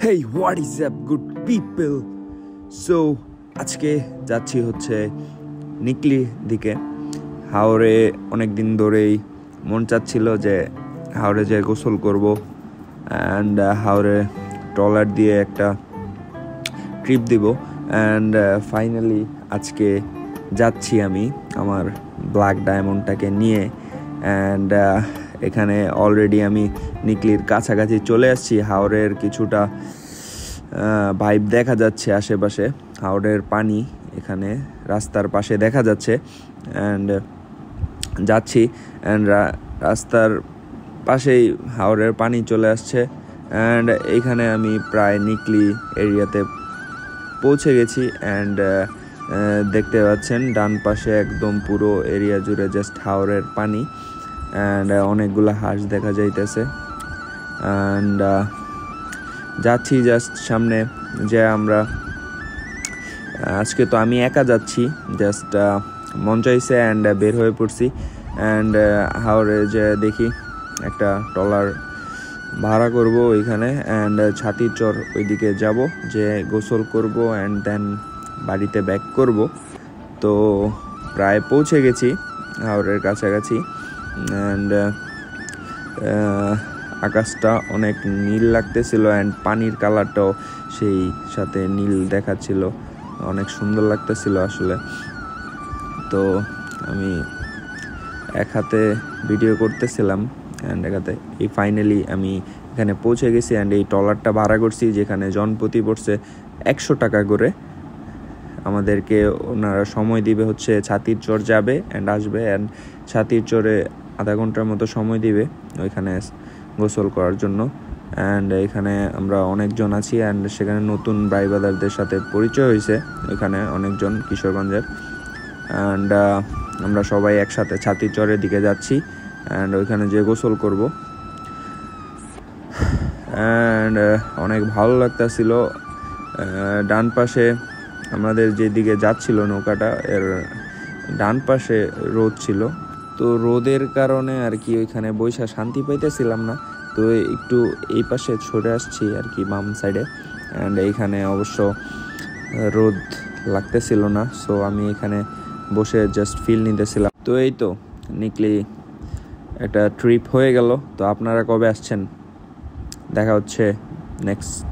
Hey what is up good people. So আজকে যাচ্ছি হচ্ছে নিকলি দিকে। হাওরে অনেক দিন ধরেই মন চাচ্ছিল যে হাওরে যেয়ে গোসল করব অ্যান্ড হাওরে ট্রলার দিয়ে একটা ট্রিপ দিব অ্যান্ড ফাইনালি আজকে যাচ্ছি আমি আমার ব্ল্যাক ডায়মন্ডটাকে নিয়ে। অ্যান্ড এখানে অলরেডি আমি নিকলির কাছাকাছি চলে আসছি। হাওরের কিছুটা ভাইব দেখা যাচ্ছে আশেপাশে, হাওরের পানি এখানে রাস্তার পাশে দেখা যাচ্ছে অ্যান্ড যাচ্ছি অ্যান্ড রাস্তার পাশেই হাওরের পানি চলে আসছে অ্যান্ড এইখানে আমি প্রায় নিকলি এরিয়াতে পৌঁছে গেছি অ্যান্ড দেখতে পাচ্ছেন ডান পাশে একদম পুরো এরিয়া জুড়ে জাস্ট হাওরের পানি অ্যান্ড অনেকগুলো হাঁস দেখা যাইতেছে অ্যান্ড যাচ্ছি জাস্ট সামনে যে আমরা আজকে তো আমি একা যাচ্ছি, জাস্ট মন চাইছে অ্যান্ড বের হয়ে পড়ছি অ্যান্ড হাওরে যে দেখি একটা ট্রলার ভাড়া করব ওইখানে অ্যান্ড ছাতির চর ওইদিকে যাব, যে গোসল করব অ্যান্ড দেন বাড়িতে ব্যাক করব। তো প্রায় পৌঁছে গেছি হাওরের কাছাকাছি অ্যান্ড আকাশটা অনেক নীল লাগতেছিল অ্যান্ড পানির কালারটাও সেই সাথে নীল দেখাচ্ছিল, অনেক সুন্দর লাগতেছিল আসলে। তো আমি এক হাতে ভিডিও করতেছিলাম অ্যান্ড এক হাতে এই ফাইনালি আমি এখানে পৌঁছে গেছি অ্যান্ড এই ট্রলারটা ভাড়া করছি, যেখানে জনপ্রতি পড়ছে 100 টাকা করে। আমাদেরকে ওনারা সময় দিবে হচ্ছে ছাতির চর যাবে অ্যান্ড আসবে অ্যান্ড ছাতির চরে আধা ঘন্টার মতো সময় দিবে ওইখানে গোসল করার জন্য। অ্যান্ড এখানে আমরা অনেকজন আছি অ্যান্ড সেখানে নতুন ব্রাইবাদারদের সাথে পরিচয় হয়েছে ওইখানে অনেকজন কিশোরগঞ্জের অ্যান্ড আমরা সবাই একসাথে ছাতির চরের দিকে যাচ্ছি অ্যান্ড ওইখানে যে গোসল করব অ্যান্ড অনেক ভালো লাগতেছিল। ডান পাশে আমাদের যেদিকে যাচ্ছিল নৌকাটা এর ডান পাশে রোদ ছিল, তো রোদের কারণে আর কি ওইখানে বৈশা শান্তি পাইতেছিলাম না, তো একটু এই পাশে সরে আসছি আর কি বাম সাইডে অ্যান্ড এইখানে অবশ্য রোদ লাগতেছিল না, সো আমি এখানে বসে জাস্ট ফিল নিতেছিলাম। তো এই তো নিকলি একটা ট্রিপ হয়ে গেল। তো আপনারা কবে আসছেন? দেখা হচ্ছে নেক্সট